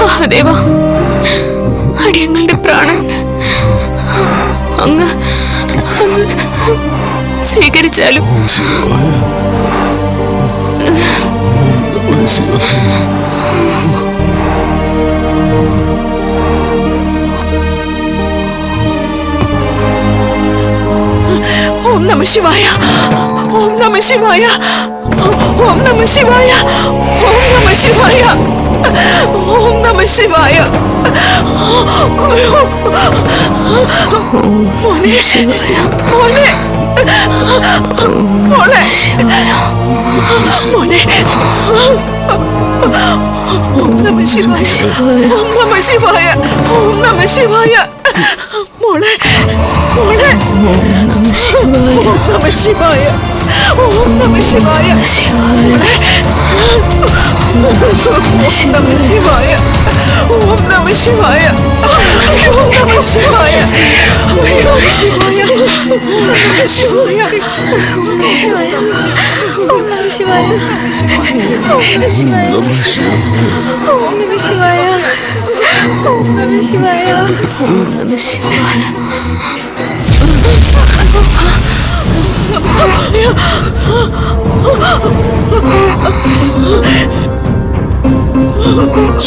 മഹാദേവ, അടിയങ്ങളുടെ പ്രാണൻ അങ്ങ് സ്വീകരിച്ചാലും. ഓം നമഃ ശിവായ, ഓം നമഃ ശിവായ, ഓം നമഃ ശിവായ, ഓം നമഃ ശിവായ, ഓം നമഃ ശിവായ. മോനെ, മോനെ, മോളെ, മോനെ. ഓം നമഃ ശിവായ, ഓം നമഃ ശിവായ, ഓം നമഃ ശിവായ. മോളെ, മോളെ. ഓം നമഃ ശിവായ, ഓം നമഃ ശിവായ, മോളെ. ഓം നമഃ ശിവായ, ഓം നമഃ ശിവായ, ഓം നമഃ ശിവായ, ഓം ശിവായ, ശിവായ, ശിവായ, ഓം നമഃ ശിവായ, ഓം നമഃ ശിവായ, ഓം നമഃ ശിവായ, ഓം നമഃ ശിവായ, ഓം നമഃ ശിവായ.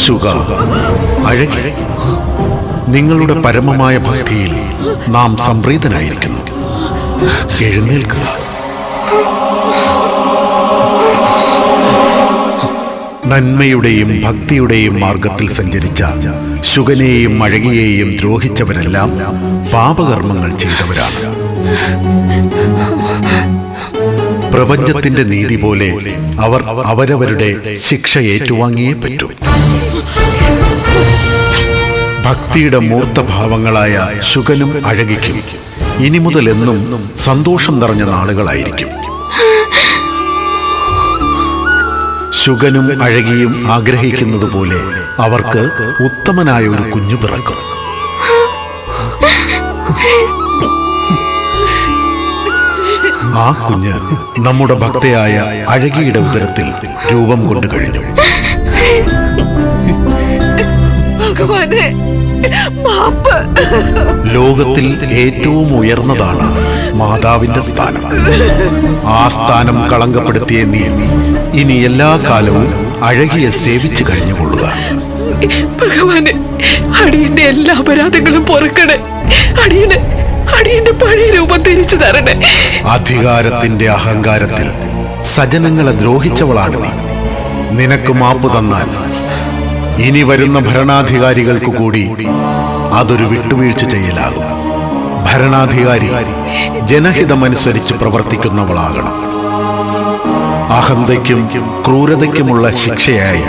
സുഖ, അഴകി, നിങ്ങളുടെ പരമമായ ഭക്തിയിൽ നാം സംപ്രീതനായിരിക്കുന്നു. എഴുന്നേൽക്കുക. നന്മയുടെയും ഭക്തിയുടെയും മാർഗത്തിൽ സഞ്ചരിച്ച ശുഗനെയും അഴകിയെയും ദ്രോഹിച്ചവരെല്ലാം പാപകർമ്മങ്ങൾ ചെയ്തവരാണ്. പ്രപഞ്ചത്തിന്റെ നീതി പോലെ അവർ അവരവരുടെ ശിക്ഷ ഏറ്റുവാങ്ങിയേ പറ്റൂ. ഭക്തിയുടെ മൂർത്തഭാവങ്ങളായ ശുഗനും അഴകിക്കും ഇനി മുതൽ എന്നും സന്തോഷം നിറഞ്ഞ നാളുകളായിരിക്കും. ശുഗനും അഴകിയും ആഗ്രഹിക്കുന്നത് പോലെ അവർക്ക് ഉത്തമനായ ഒരു കുഞ്ഞു പിറക്കും. ആ കുഞ്ഞ് നമ്മുടെ ഭക്തയായ അഴകിയുടെ ഉദരത്തിൽ രൂപം കൊണ്ടു കഴിഞ്ഞു. ഭഗവാനെ, മാപ്പ്. ലോകത്തിൽ ഏറ്റവും ഉയർന്നതാണ് മാതാവിന്റെ സ്ഥാനം. ആ സ്ഥാനം കളങ്കപ്പെടുത്തിയ നീ ഇനി എല്ലാ കാലവും അഴകിയെ സേവിച്ചു കഴിഞ്ഞുകൊള്ളുക. ഭഗവാനെ, അടിയന്റെ എല്ലാ അപരാധങ്ങളും പൊറുക്കണേ. അടിയന്റെ പഴയ രൂപം തിരിച്ചു തരണേ. അധികാരത്തിന്റെ അഹങ്കാരത്തിൽ സജനങ്ങളെ ദ്രോഹിച്ചവളാണ് നീ. നിനക്ക് മാപ്പ് തന്നാൽ ഇനി വരുന്ന ഭരണാധികാരികൾക്ക് കൂടി അതൊരു വിട്ടുവീഴ്ച ചെയ്യലാകും. ഭരണാധികാരി ജനഹിതമനുസരിച്ച് പ്രവർത്തിക്കുന്നവളാകണം. അഹന്തയ്ക്കും ക്രൂരതയ്ക്കുമുള്ള ശിക്ഷയായി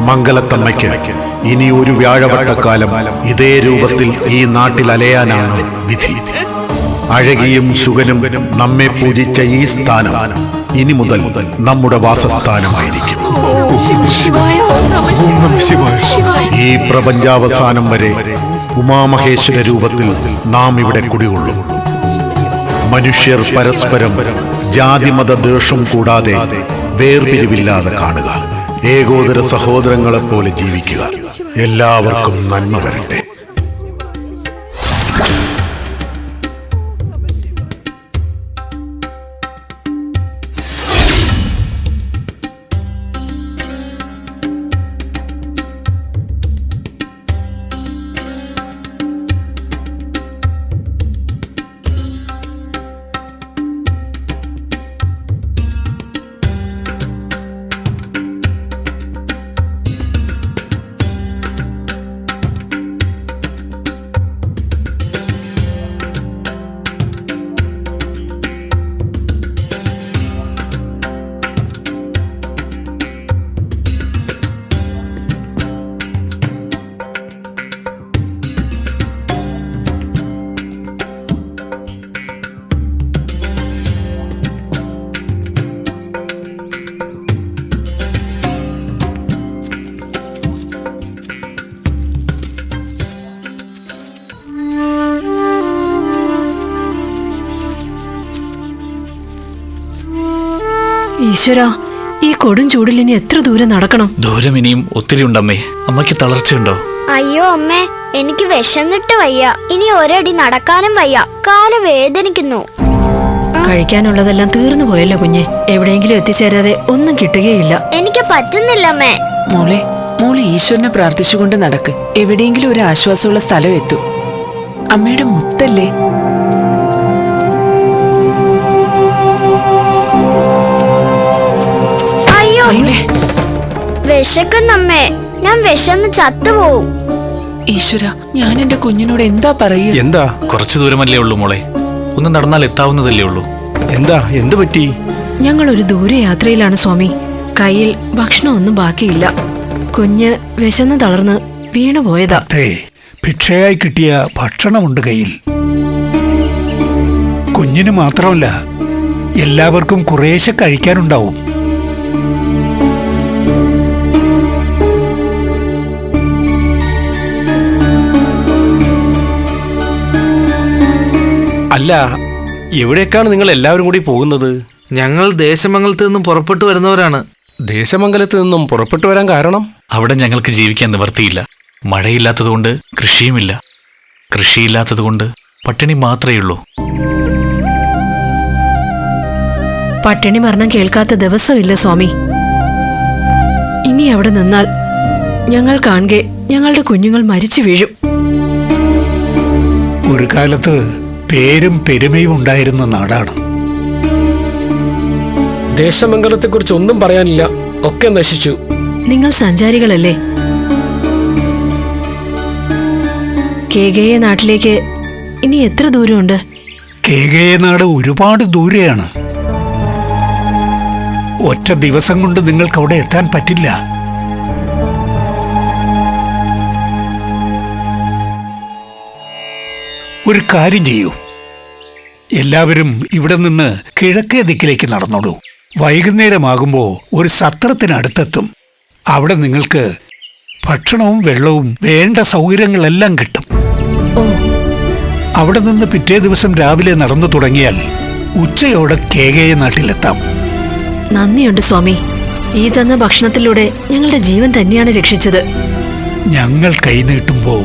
മംഗലത്തമ്മയ്ക്ക് ഇനി ഒരു വ്യാഴവട്ടക്കാലം ഇതേ രൂപത്തിൽ ഈ നാട്ടിൽ അലയാനാണ് വിധി. അഴകിയും ശുഗനും നമ്മെ പൂജിച്ച ഈ സ്ഥാനം ഇനി മുതൽ നമ്മുടെ വാസസ്ഥാനമായിരിക്കും. ഈ പ്രപഞ്ചാവസാനം വരെ ഉമാമഹേശ്വര രൂപത്തിൽ നാം ഇവിടെ കുടികൊള്ളും. മനുഷ്യർ പരസ്പരം ജാതിമത ദ്വേഷം കൂടാതെ വേർപിരിവില്ലാതെ കാണുക. ഏകോദര സഹോദരങ്ങളെപ്പോലെ ജീവിക്കുക. എല്ലാവർക്കും നന്മ വരട്ടെ. ഈശ്വര, ഈ കൊടും ചൂടിൽ ഇനി എത്ര ദൂരം നടക്കണം? ദൂരം ഇനിയും ഒത്തിരി ഉണ്ടമ്മേ. അമ്മയ്ക്ക് തളർച്ചയുണ്ടോ? അയ്യോ അമ്മേ, എനിക്ക് വിശന്നിട്ട് വയ്യ. ഇനി ഒരടി നടക്കാനും വയ്യ. കാല് വേദനിക്കുന്നു. കഴിക്കാനുള്ളതെല്ലാം തീർന്നു പോയല്ലോ കുഞ്ഞെ. എവിടെയെങ്കിലും എത്തിച്ചേരാതെ ഒന്നും കിട്ടുകയില്ല. എനിക്ക് പറ്റുന്നില്ല അമ്മേ. മോളെ ഈശ്വരനെ പ്രാർത്ഥിച്ചുകൊണ്ട് നടക്ക്. എവിടെയെങ്കിലും ഒരു ആശ്വാസമുള്ള സ്ഥലം എത്തും. അമ്മയുടെ മുത്തല്ലേ. അയ്യോ വിശക്കുന്നമ്മേ, ഞാൻ വിശന്ന് ചത്തുപോവും. ഈശ്വര, ഞാൻ എന്റെ കുഞ്ഞിനോട് എന്താ പറയുക? എന്താ? കുറച്ചു ദൂരമല്ലേ ഉള്ളൂ മോളെ. ഒന്ന് നടന്നാൽ എത്താവുന്നതല്ലേ ഉള്ളൂ. എന്ത് പറ്റി? ഞങ്ങൾ ഒരു ദൂരെ യാത്രയിലാണ് സ്വാമി. കയ്യിൽ ഭക്ഷണമൊന്നും ബാക്കിയില്ല. കുഞ്ഞ് വിശന്ന് തളർന്ന് വീണുപോയതാ. ഭിക്ഷയായി കിട്ടിയ ഭക്ഷണമുണ്ട് കയ്യിൽ. കുഞ്ഞിന് മാത്രമല്ല, എല്ലാവർക്കും കുറേശ്ശെ കഴിക്കാനുണ്ടാവും. അല്ല, എവിടേക്കാണ് നിങ്ങൾ എല്ലാവരും കൂടി പോകുന്നത്? ഞങ്ങൾ ദേശമംഗലത്ത് നിന്നും പുറപ്പെട്ടു വരുന്നവരാണ്. ദേശമംഗലത്ത് നിന്നും പുറപ്പെട്ടു വരാൻ കാരണം? അവിടെ ഞങ്ങൾക്ക് ജീവിക്കാൻ നിവർത്തിയില്ല. മഴയില്ലാത്തതുകൊണ്ട് കൃഷിയുമില്ല. കൃഷിയില്ലാത്തതുകൊണ്ട് പട്ടിണി മാത്രമേ ഉള്ളൂ. പട്ടിണി മരണം കേൾക്കാത്ത ദിവസമില്ല സ്വാമി. ഇനി അവിടെ നിന്നാൽ ഞങ്ങൾ കാണുകെ ഞങ്ങളുടെ കുഞ്ഞുങ്ങൾ മരിച്ചു വീഴും. ഒരു കാലത്ത് പേരും പെരുമയും ഉണ്ടായിരുന്ന നാടാണ്. ദേശമംഗലത്തെക്കുറിച്ച് ഒന്നും പറയാനില്ല, ഒക്കെ നശിച്ചു. നിങ്ങൾ സഞ്ചാരികളല്ലേ? കേകയ നാട്ടിലേക്ക് ഇനി എത്ര ദൂരമുണ്ട്? കേകയ നാട് ഒരുപാട് ദൂരെയാണ്. ഒറ്റ ദിവസം കൊണ്ട് നിങ്ങൾക്ക് അവിടെ എത്താൻ പറ്റില്ല. ഒരു കാര്യം ചെയ്യൂ, എല്ലാവരും ഇവിടെ നിന്ന് കിഴക്കേ ദിക്കിലേക്ക് നടന്നോളൂ. വൈകുന്നേരമാകുമ്പോൾ ഒരു സത്രത്തിനടുത്തെത്തും. അവിടെ നിങ്ങൾക്ക് ഭക്ഷണവും വെള്ളവും വേണ്ട സൗകര്യങ്ങളെല്ലാം കിട്ടും. അവിടെ നിന്ന് പിറ്റേ ദിവസം രാവിലെ നടന്നു തുടങ്ങിയാൽ ഉച്ചയോടെ കേകയ നാട്ടിലെത്താം. നന്ദിയുണ്ട് സ്വാമി. ഈ തന്ന ഭക്ഷണത്തിലൂടെ ഞങ്ങളുടെ ജീവൻ തന്നെയാണ് രക്ഷിച്ചത്. ഞങ്ങൾ കൈനീട്ടുമ്പോ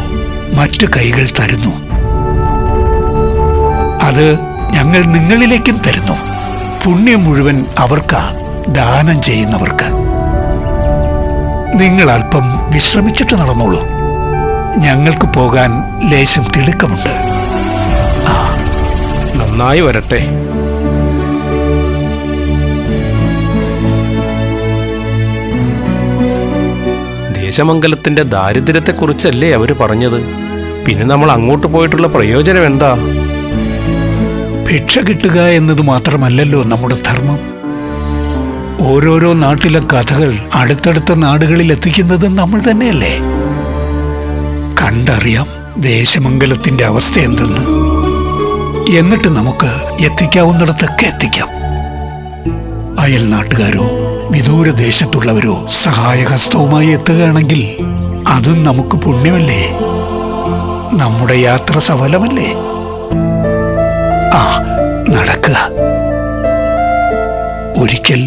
മറ്റു കൈകൾ തരുന്നു. അത് ഞങ്ങൾ നിങ്ങളിലേക്കും തരുന്നു. പുണ്യം മുഴുവൻ അവർക്കാ, ദാനം ചെയ്യുന്നവർക്ക്. നിങ്ങൾ അല്പം വിശ്രമിച്ചിട്ട് നടന്നോളൂ. ഞങ്ങൾക്ക് പോകാൻ ലേശം തിടുക്കമുണ്ട്. നന്നായി വരട്ടെ. ദേശമംഗലത്തിന്റെ ദാരിദ്ര്യത്തെക്കുറിച്ചല്ലേ അവര് പറഞ്ഞത്? പിന്നെ നമ്മൾ അങ്ങോട്ട് പോയിട്ടുള്ള പ്രയോജനം എന്താ? ഭിക്ഷ കിട്ടുക എന്നത് മാത്രമല്ലല്ലോ നമ്മുടെ ധർമ്മം. ഓരോരോ നാട്ടിലെ കഥകൾ അടുത്തടുത്ത നാടുകളിൽ എത്തിക്കുന്നത് നമ്മൾ തന്നെയല്ലേ. കണ്ടറിയാം ദേശമംഗലത്തിന്റെ അവസ്ഥ എന്തെന്ന്. എന്നിട്ട് നമുക്ക് എത്തിക്കാവുന്നിടത്തൊക്കെ എത്തിക്കാം. അയൽ നാട്ടുകാരോ വിദൂര ദേശത്തുള്ളവരോ സഹായഹസ്തവുമായി എത്തുകയാണെങ്കിൽ അതും നമുക്ക് പുണ്യമല്ലേ, നമ്മുടെ യാത്ര സഫലമല്ലേ. നടക്കുക. ഒരിക്കൽ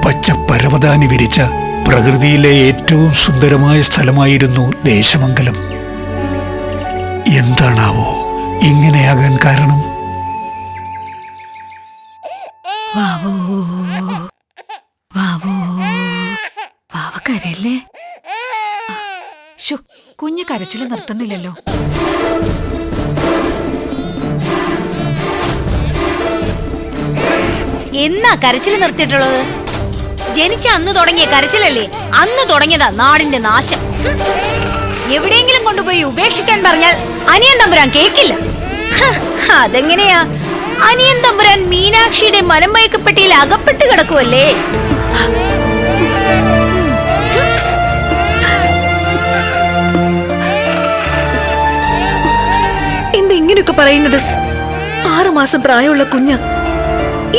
പച്ച പരവതാനി വിരിച്ച പ്രകൃതിയിലെ ഏറ്റവും സുന്ദരമായ സ്ഥലമായിരുന്നു ദേശമംഗലം. എന്താണാവോ ഇങ്ങനെയാകാൻ കാരണം? കരയല്ലേ? കുഞ്ഞ് കരച്ചില് നിർത്തുന്നില്ലല്ലോ. എന്നാ കരച്ചില് നിർത്തിയിട്ടുള്ളത്? ജനിച്ച അന്ന് തുടങ്ങിയ കരച്ചിലല്ലേ? അന്ന് തുടങ്ങിയതാ നാടിന്റെ നാശം. എവിടെയെങ്കിലും കൊണ്ടുപോയി ഉപേക്ഷിക്കാൻ പറഞ്ഞാൽ അനിയൻ തമ്പുരാൻ കേക്കില്ല. അതെങ്ങനെയാ? അനിയൻ തമ്പുരാൻ മീനാക്ഷിയുടെ മനംമയക്കപ്പെട്ടിയിൽ അകപ്പെട്ട് കിടക്കുവല്ലേ. എന്തെങ്ങനെയൊക്കെ പറയുന്നത്? 6 മാസം പ്രായമുള്ള കുഞ്ഞ്.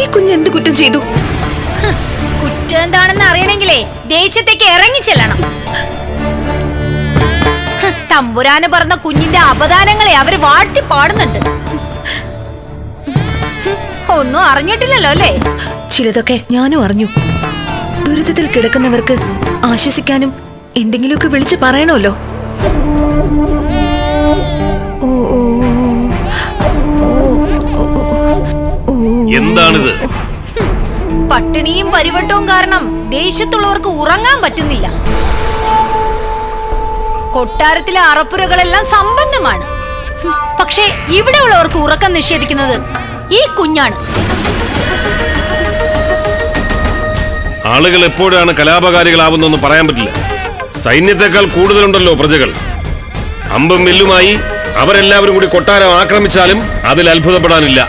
ഈ കുഞ്ഞ് എന്ത് കുറ്റം ചെയ്തു? കുറ്റം എന്താണെന്ന് അറിയണമെങ്കിലേ ദേശത്തേക്ക് ഇറങ്ങിച്ചെല്ലണം. തമ്പുരാന് പറഞ്ഞ കുഞ്ഞിന്റെ അപദാനങ്ങളെ അവര് വാഴ്ത്തി പാടുന്നുണ്ട്. ഒന്നും അറിഞ്ഞിട്ടില്ലല്ലോ അല്ലേ? ചിലതൊക്കെ ഞാനും അറിഞ്ഞു. ദുരിതത്തിൽ കിടക്കുന്നവർക്ക് ആശ്വസിക്കാനും എന്തെങ്കിലുമൊക്കെ വിളിച്ചു പറയണമല്ലോ. എന്താണിത്? പട്ടിണിയും പരിവട്ടവും കാരണം ദേശത്തുള്ളവർക്ക് ഉറങ്ങാൻ പറ്റുന്നില്ല. കൊട്ടാരത്തിലെ അറപ്പുരകളെല്ലാം സമ്പന്നമാണ്. പക്ഷേ ഇവിടെ ഉള്ളവർക്ക് ഉറക്കം നിഷേധിക്കുന്നത് ഈ കുഞ്ഞാണ്. ആളുകൾ എപ്പോഴാണ് കലാപകാരികളാവുന്നെന്ന് പറയാൻ പറ്റില്ല. സൈന്യത്തെക്കാൾ കൂടുതലുണ്ടല്ലോ പ്രജകൾ. അമ്പും വില്ലുമായി അവരെല്ലാവരും കൂടി കൊട്ടാരം ആക്രമിച്ചാലും അതിൽ അത്ഭുതപ്പെടാനില്ല.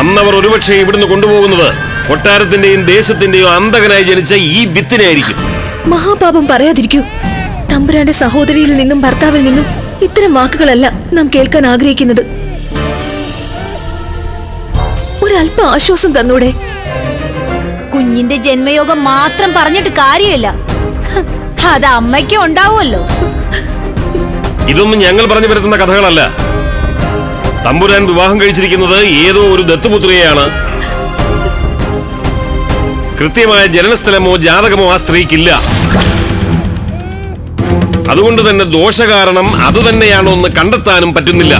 അന്നവർ ഒരുപക്ഷെ ഇവിടുന്ന് കൊണ്ടുപോകുന്നത് കൊട്ടാരത്തിന്റെയും ദേശത്തിന്റെയും അന്തകനായി ജനിച്ച ഈ വിത്തിനെ ആയിരിക്കും. മഹാപാപം പറയാതിരിക്കൂ. തമ്പുരാന്റെ സഹോദരിയിൽ നിന്നും ഭർത്താവിൽ നിന്നും ഇത്തരം വാക്കുകളല്ല നാം കേൾക്കാൻ ആഗ്രഹിക്കുന്നത്. ഒരല്പ ആശ്വാസം തന്നൂടെ? കുഞ്ഞിന്റെ ജന്മയോഗം മാത്രം പറഞ്ഞിട്ട് കാര്യമില്ല. അത് അമ്മയ്ക്കും ഉണ്ടാവുമല്ലോ. ഇതൊന്നും ഞങ്ങൾ പറഞ്ഞു വരുത്തുന്ന കഥകളല്ല. തമ്പുരാൻ വിവാഹം കഴിച്ചിരിക്കുന്നത് ഏതോ ഒരു ദത്തുപുത്രിയെയാണ്. കൃത്യമായ ജനനസ്ഥലമോ ജാതകമോ ആ സ്ത്രീക്കില്ല. അതുകൊണ്ട് തന്നെ ദോഷകാരണം അതുതന്നെയാണോ എന്ന് കണ്ടെത്താനും പറ്റുന്നില്ല.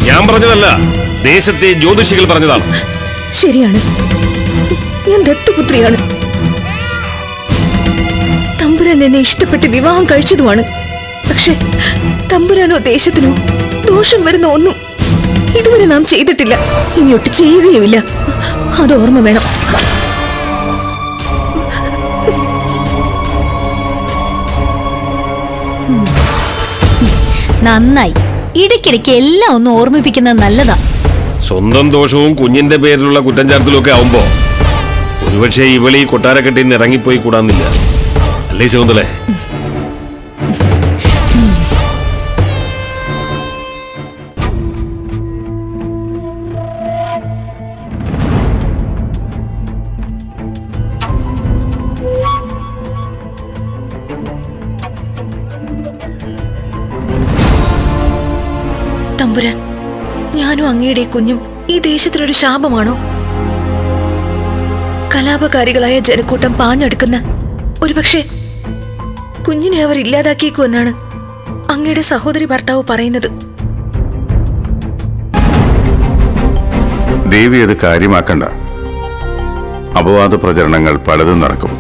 ഞാൻ പറഞ്ഞതല്ല, ദേശത്തെ ജ്യോതിഷികൾ പറഞ്ഞതാണ്. ശരിയാണ്, ഞാൻ ദത്തുപുത്രിയാണ്. തമ്പുരാൻ എന്നെ ഇഷ്ടപ്പെട്ട് വിവാഹം കഴിച്ചതുമാണ്. പക്ഷെ തമ്പുരാനോ ദേശത്തിനോ ദോഷം വരുന്ന ഒന്നും ഇതുവരെ നാം ചെയ്തിട്ടില്ല, ഇനിയൊട്ട് ചെയ്യുകയുമില്ല. അത് ഓർമ്മ വേണം. നന്നായി. ഇടയ്ക്കിടയ്ക്ക് എല്ലാം ഒന്ന് ഓർമ്മിപ്പിക്കുന്നത് നല്ലതാ. സ്വന്തം ദോഷവും കുഞ്ഞിന്റെ പേരിലുള്ള കുറ്റം ചേർത്തലും ഒക്കെ ആവുമ്പോ ഒരുപക്ഷെ ഇവളീ കൊട്ടാരക്കെട്ടിൽ നിന്ന് ഇറങ്ങിപ്പോയി കൂടാന്നില്ല. അല്ലേ ശകുന്തളേ? തമ്പുരാൻ, ഞാനും അങ്ങയുടെ കുഞ്ഞും ഈ ദേശത്തിനൊരു ശാപമാണോ? കലാപകാരികളായ ജനക്കൂട്ടം പാഞ്ഞെടുക്കുന്ന ഒരുപക്ഷെ കുഞ്ഞിനെ അവർ ഇല്ലാതാക്കിയേക്കുമെന്നാണ് അങ്ങയുടെ സഹോദരി ഭർത്താവ് പറയുന്നത്. ദേവി അത് കാര്യമാക്കണ്ട. അപവാദ പ്രചരണങ്ങൾ പലതും നടക്കും.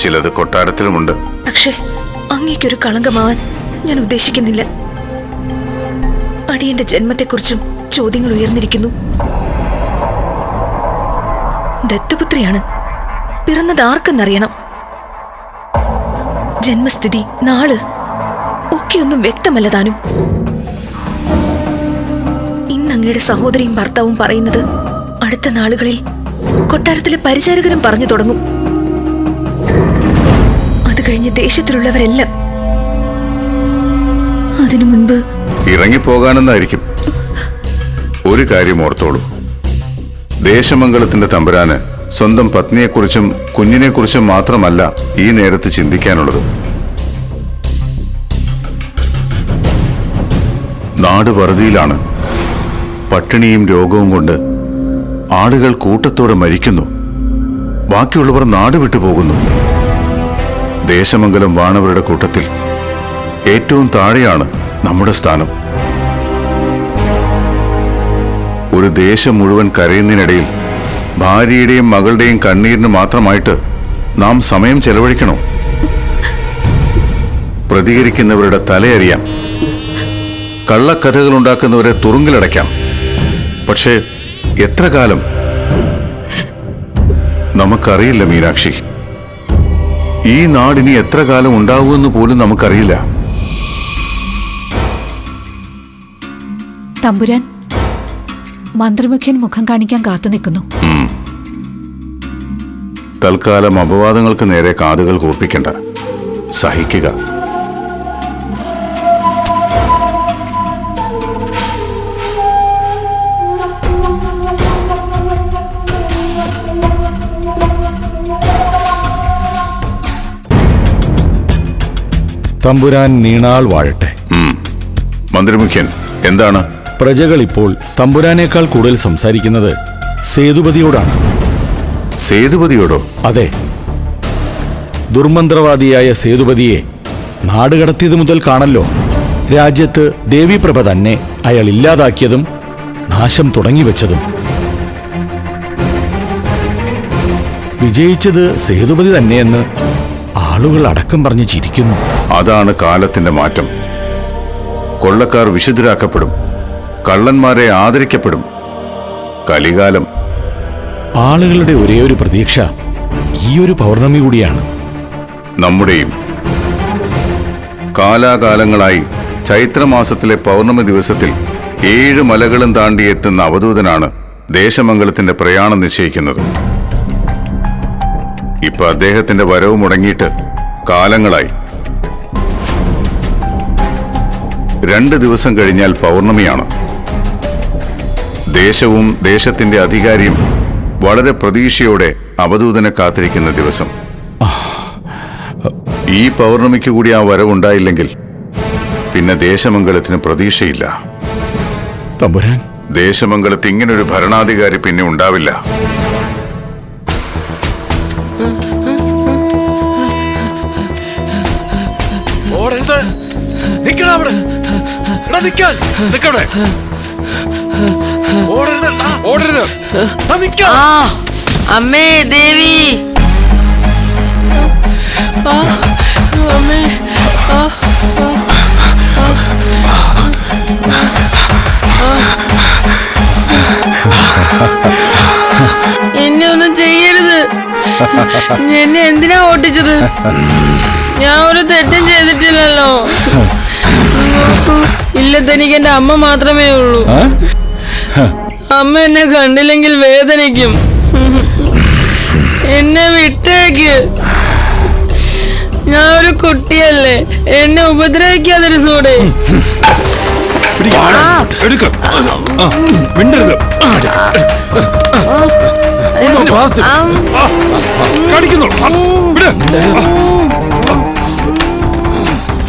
ചിലത് കൊട്ടാരത്തിലുമുണ്ട്. പക്ഷേ അങ്ങേക്കൊരു കളങ്കമാവാൻ ഞാൻ ഉദ്ദേശിക്കുന്നില്ല. അടിയന്റെ ജന്മത്തെക്കുറിച്ചും ചോദ്യങ്ങൾ ഉയർന്നിരിക്കുന്നു. ദത്തുപുത്രിയാണ്. പിറന്നത് ആർക്കെന്നറിയണം. ജന്മസ്ഥിതി, നാള് ഒക്കെയൊന്നും വ്യക്തമല്ല താനും. ഇന്ന് അങ്ങയുടെ സഹോദരിയും ഭർത്താവും പറയുന്നത് അടുത്ത നാളുകളിൽ കൊട്ടാരത്തിലെ പരിചാരകരും പറഞ്ഞു തുടങ്ങും. അത് കഴിഞ്ഞ് ദേശത്തിലുള്ളവരെല്ലാം. അതിനു മുൻപ് ഇറങ്ങിപ്പോകാനെന്നായിരിക്കും. ഒരു കാര്യം ഓർത്തോളൂ, ദേശമംഗലത്തിന്റെ തമ്പുരാന് സ്വന്തം പത്നിയെക്കുറിച്ചും കുഞ്ഞിനെക്കുറിച്ചും മാത്രമല്ല ഈ നേരത്ത് ചിന്തിക്കാനുള്ളത്. നാട് വറുതിയിലാണ്. പട്ടിണിയും രോഗവും കൊണ്ട് ആളുകൾ കൂട്ടത്തോടെ മരിക്കുന്നു. ബാക്കിയുള്ളവർ നാട് വിട്ടുപോകുന്നു. ദേശമംഗലം വാണവരുടെ കൂട്ടത്തിൽ ഏറ്റവും താഴെയാണ് നമ്മുടെ സ്ഥാനം. ഒരു ദേശം മുഴുവൻ കരയുന്നതിനിടയിൽ ഭാര്യയുടെയും മകളുടെയും കണ്ണീരിന് മാത്രമായിട്ട് നാം സമയം ചെലവഴിക്കണോ? പ്രതികരിക്കുന്നവരുടെ തലയറിയാം, കള്ളക്കഥകൾ ഉണ്ടാക്കുന്നവരെ തുറുങ്കിലടയ്ക്കാം. പക്ഷേ എത്ര കാലം നമുക്കറിയില്ല മീനാക്ഷി. ഈ നാടിനി എത്ര കാലം ഉണ്ടാവുമെന്ന് പോലും നമുക്കറിയില്ല. തമ്പുരാൻ, മന്ത്രിമുഖ്യൻ മുഖം കാണിക്കാൻ കാത്തു നിൽക്കുന്നു. തൽക്കാലം അപവാദങ്ങൾക്ക് നേരെ കാതുകൾ കൂർപ്പിക്കണ്ട, സഹിക്കുക. തമ്പുരാൻ നീണാൾ വാഴട്ടെ. മന്ത്രിമുഖ്യൻ, എന്താണ്? പ്രജകൾ ഇപ്പോൾ തമ്പുരാനേക്കാൾ കൂടുതൽ സംസാരിക്കുന്നത് സേതുപതിയോടാണ്. സേതുപതിയോടോ? അതെ, ദുർമന്ത്രവാദിയായ സേതുപതിയെ നാടുകടത്തിയത് മുതൽ കാണല്ലോ രാജ്യത്ത് ദേവീപ്രഭ തന്നെ അയാൾ ഇല്ലാതാക്കിയതും നാശം തുടങ്ങിവെച്ചതും. വിജയിച്ചത് സേതുപതി തന്നെയെന്ന് ആളുകൾ അടക്കം പറഞ്ഞ് ചിരിക്കുന്നു. അതാണ് കാലത്തിന്റെ മാറ്റം. കൊള്ളക്കാർ വിശുദ്ധരാക്കപ്പെടും, കള്ളന്മാരെ ആദരിക്കപ്പെടും. കലികാലം. ആളുകളുടെ ഒരേ ഒരു പ്രതീക്ഷ ഈ ഒരു പൗർണമി കൂടിയാണ്. നമ്മുടെയും. കാലാകാലങ്ങളായി ചൈത്രമാസത്തിലെ പൗർണമി ദിവസത്തിൽ 7 മലകളും താണ്ടി എത്തുന്ന അവധൂതനാണ് ദേശമംഗലത്തിന്റെ പ്രയാണം നിശ്ചയിക്കുന്നത്. ഇപ്പൊ അദ്ദേഹത്തിന്റെ വരവ് മുടങ്ങിയിട്ട് കാലങ്ങളായി. 2 ദിവസം കഴിഞ്ഞാൽ പൗർണമിയാണ്. ദേശവും ദേശത്തിന്റെ അധികാരിയും വളരെ പ്രതീക്ഷയോടെ അവധൂതനെ കാത്തിരിക്കുന്ന ദിവസം. ഈ പൗർണമിക്ക് കൂടി ആ വരവുണ്ടായില്ലെങ്കിൽ പിന്നെ ദേശമംഗലത്തിന് പ്രതീക്ഷയില്ല. തമ്പുരാൻ, ദേശമംഗലത്ത് ഇങ്ങനൊരു ഭരണാധികാരി പിന്നെ ഉണ്ടാവില്ല. അമ്മേ ദേവി, അമ്മേ, എന്നെ ഒന്നും ചെയ്യരുത്. എന്നെ എന്തിനാ ഓട്ടിച്ചത്? ഞാൻ ഒരു തെറ്റും ചെയ്തിട്ടില്ലല്ലോ. ഇല്ല, തനിക്ക് എന്റെ അമ്മ മാത്രമേ ഉള്ളൂ. അമ്മ എന്നെ കണ്ടില്ലെങ്കിൽ വേദനിക്കും. എന്നെ വിട്ടേക്ക്. ഞാൻ ഒരു കുട്ടിയല്ലേ, എന്നെ ഉപദ്രവിക്കാതിരുന്നൂടെ?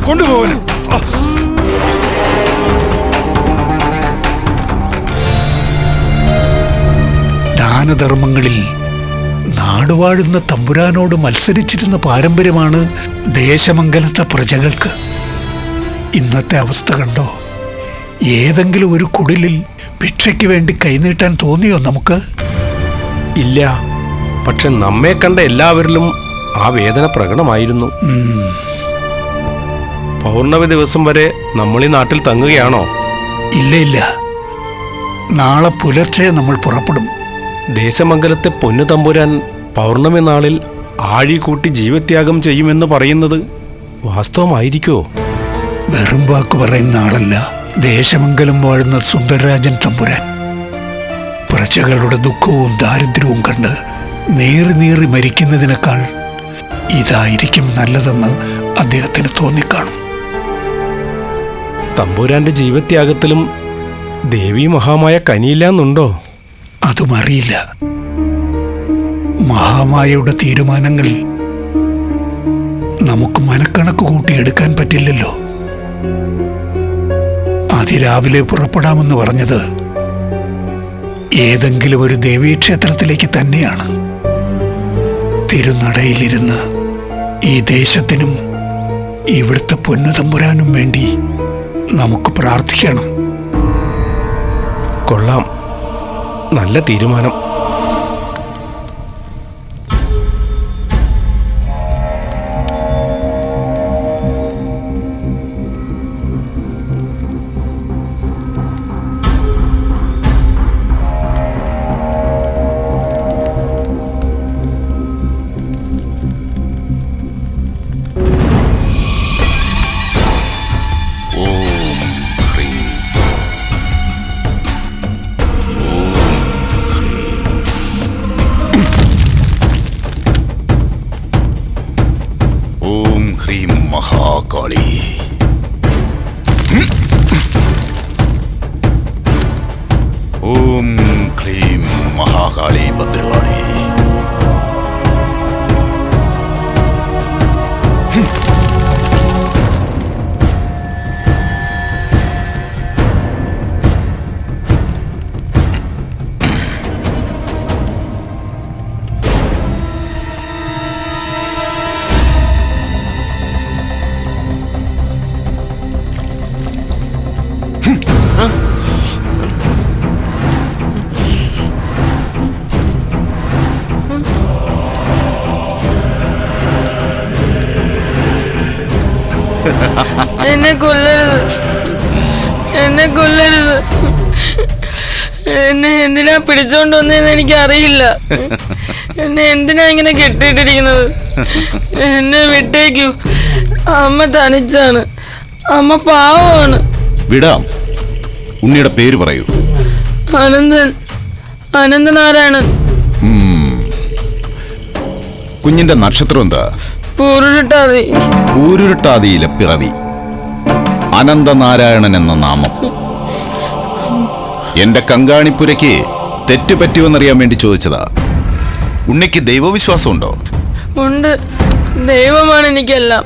കൊണ്ടുപോകാനും ദാനധർമ്മങ്ങളിൽ നാടുവാഴുന്ന തമ്പുരാനോട് മത്സരിച്ചിരുന്ന പാരമ്പര്യമാണ് ദേശമംഗലത്തെ പ്രജകൾക്ക്. ഇന്നത്തെ അവസ്ഥ കണ്ടോ? ഏതെങ്കിലും ഒരു കുടിലിൽ ഭിക്ഷയ്ക്ക് വേണ്ടി കൈനീട്ടാൻ തോന്നിയോ നമുക്ക്? ഇല്ല. പക്ഷെ നമ്മെ കണ്ട എല്ലാവരിലും ആ വേദന പ്രകടമായിരുന്നു. പൗർണമി ദിവസം വരെ നമ്മൾ ഈ നാട്ടിൽ തങ്ങുകയാണോ? ഇല്ല ഇല്ല, നാളെ പുലർച്ചെ നമ്മൾ പുറപ്പെടും. ദേശമംഗലത്തെ പൊന്നു തമ്പുരാൻ പൗർണമി നാളിൽ ആഴി കൂട്ടി ജീവത്യാഗം ചെയ്യുമെന്ന് പറയുന്നത് വാസ്തവമായിരിക്കോ? വെറും വാക്ക് പറയുന്ന ആളല്ല ദേശമംഗലം വാഴുന്ന സുന്ദരരാജൻ തമ്പുരാൻ. പ്രജകളുടെ ദുഃഖവും ദാരിദ്ര്യവും കണ്ട് നീറി മരിക്കുന്നതിനേക്കാൾ ഇതായിരിക്കും നല്ലതെന്ന് അദ്ദേഹത്തിന് തോന്നിക്കാണും. തമ്പുരാന്റെ ജീവത്യാഗത്തിലും ദേവി മഹാമായ കനിയില്ലാന്നുണ്ടോ? അതും അറിയില്ല. മഹാമായയുടെ തീരുമാനങ്ങളിൽ നമുക്ക് മനക്കണക്ക് കൂട്ടിയെടുക്കാൻ പറ്റില്ലല്ലോ. അതിരാവിലെ പുറപ്പെടാമെന്ന് പറഞ്ഞത് ഏതെങ്കിലും ഒരു ദേവീക്ഷേത്രത്തിലേക്ക് തന്നെയാണ്. തിരുനടയിലിരുന്ന് ഈ ദേശത്തിനും ഇവിടുത്തെ പൊന്നുതമ്പുരാനും വേണ്ടി നമുക്ക് പ്രാർത്ഥിക്കണം. കൊള്ളാം, നല്ല തീരുമാനം. മഹാകാളി. ഓം ക്ലീം മഹാകാളി ഭദ്രകാളി. എന്നെ കൊല്ലരുത്, എന്നെ കൊല്ലരുത്. എന്നെ എന്തിനാ പിടിച്ചോണ്ട് വന്നതെന്ന് എനിക്കറിയില്ല. എന്നെ എന്തിനാ ഇങ്ങനെ കെട്ടിയിട്ടിരിക്കുന്നത്? എന്നെ വിട്ടേക്കൂ. അമ്മ തനിച്ചാണ്, അമ്മ പാവമാണ്. വിടാം. ഉണ്ണിയുടെ പേര് പറയൂ. അനന്തൻ, അനന്തനാരായണൻ. കുഞ്ഞിന്റെ നക്ഷത്രം എന്താ? പൂരുരുട്ടാതി. പൂരുരുട്ടാതിയിലെ പിറവി. അനന്തനാരായണൻ എന്ന നാമം. എന്റെ കങ്കാണിപ്പുരയ്ക്ക് തെറ്റുപറ്റിയോന്നറിയാൻ വേണ്ടി ചോദിച്ചതാ. ഉണ്ണിക്ക് ദൈവവിശ്വാസമുണ്ടോ? ഉണ്ട്, ദൈവമാണ് എനിക്കെല്ലാം.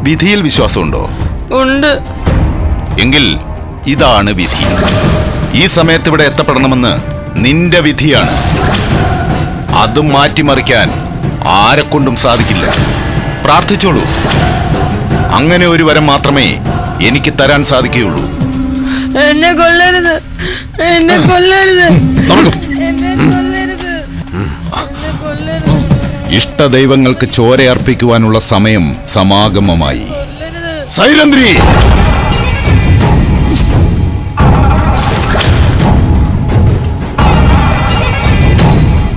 വിധിയിൽ വിശ്വാസമുണ്ടോ? ഉണ്ട്. എങ്കിൽ ഇതാണ് വിധി. ഈ സമയത്ത് ഇവിടെ എത്തപ്പെടണമെന്ന് നിന്റെ വിധിയാണ്. അത് മാറ്റിമറിക്കാൻ ആരെക്കൊണ്ടും സാധിക്കില്ല. പ്രാർത്ഥിച്ചോളൂ. അങ്ങനെ ഒരു വരം മാത്രമേ എനിക്ക് തരാൻ സാധിക്കുകയുള്ളൂ. എന്നെ കൊല്ലരുത്, എന്നെ കൊല്ലരുത്, എന്നെ കൊല്ലരുത്, എന്നെ കൊല്ലരുത്. ഇഷ്ടദൈവങ്ങൾക്ക് ചോരയർപ്പിക്കുവാനുള്ള സമയം സമാഗമമായി. സൈരന്ദ്രി,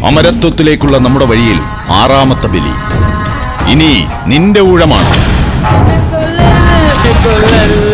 അമരത്വത്തിലേക്കുള്ള നമ്മുടെ വഴിയിൽ 6ാമത്തെ ബലി ഇനി നിന്റെ ഊഴമാണ്. കൊല്ലരുത്.